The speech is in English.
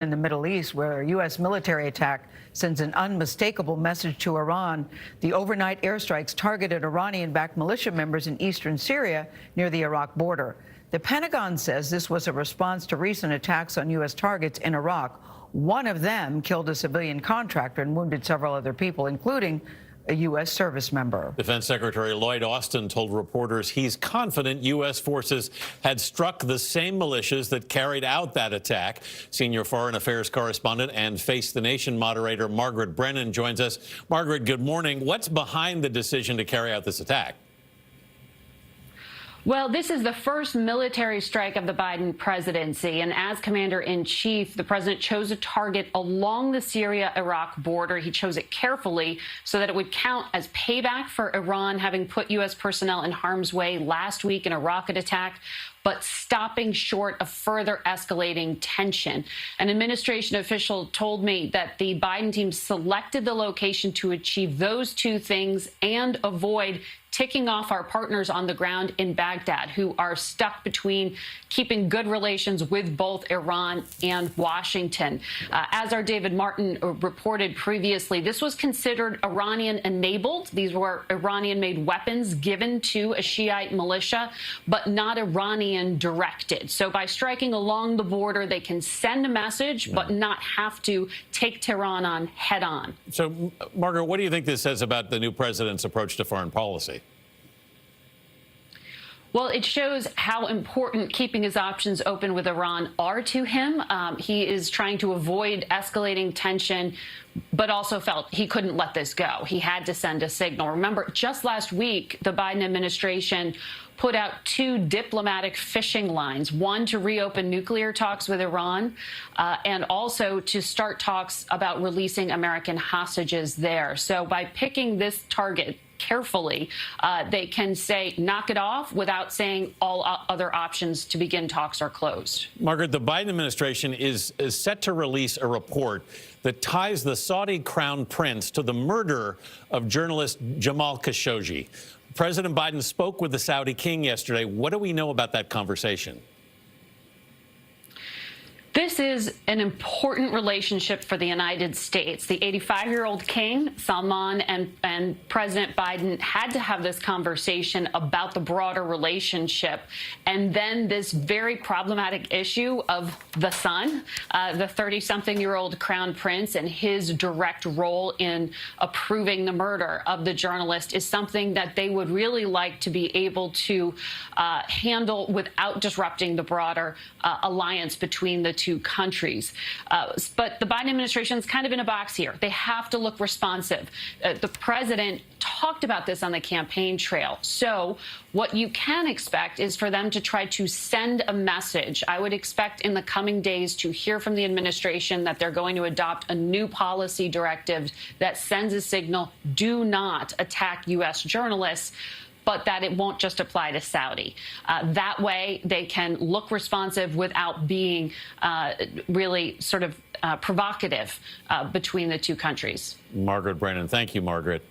in the Middle East, where a U.S. military attack sends an unmistakable message to Iran. The overnight airstrikes targeted Iranian-backed militia members in eastern Syria near the Iraq border. The Pentagon says this was a response to recent attacks on U.S. targets in Iraq. One of them killed a civilian contractor and wounded several other people, including a U.S. service member. Defense Secretary Lloyd Austin told reporters he's confident U.S. forces had struck the same militias that carried out that attack. Senior foreign affairs correspondent and Face the Nation moderator Margaret Brennan joins us. Margaret, good morning. What's behind the decision to carry out this attack? Well, this is the first military strike of the Biden presidency, and as commander-in-chief, the president chose a target along the Syria-Iraq border. He chose it carefully so that it would count as payback for Iran having put U.S. personnel in harm's way last week in a rocket attack, but stopping short of further escalating tension. An administration official told me that the Biden team selected the location to achieve those two things and avoid ticking off our partners on the ground in Baghdad, who are stuck between keeping good relations with both Iran and Washington. As our David Martin reported previously, this was considered Iranian-enabled. These were Iranian-made weapons given to a Shiite militia, but not Iranian-directed. So by striking along the border, they can send a message, but not have to take Tehran on head-on. So, Margaret, what do you think this says about the new president's approach to foreign policy? Well, it shows how important keeping his options open with Iran are to him. He is trying to avoid escalating tension, but also felt he couldn't let this go. He had to send a signal. Remember, just last week, the Biden administration put out two diplomatic fishing lines, one to reopen nuclear talks with Iran and also to start talks about releasing American hostages there. So by picking this target carefully, they can say knock it off without saying all other options to begin talks are closed. Margaret, the Biden administration is set to release a report that ties the Saudi crown prince to the murder of journalist Jamal Khashoggi. President Biden spoke with the Saudi king yesterday. What do we know about that conversation? This is an important relationship for the United States. The 85-year-old king, Salman, and President Biden had to have this conversation about the broader relationship. And then this very problematic issue of the son, the 30-something-year-old crown prince, and his direct role in approving the murder of the journalist is something that they would really like to be able to handle without disrupting the broader alliance between the two countries. But the Biden administration is kind of in a box here. They have to look responsive. The president talked about this on the campaign trail. So what you can expect is for them to try to send a message. I would expect in the coming days to hear from the administration that they're going to adopt a new policy directive that sends a signal, do not attack U.S. journalists, but that it won't just apply to Saudi. That way, they can look responsive without being really sort of provocative between the two countries. Margaret Brennan. Thank you, Margaret.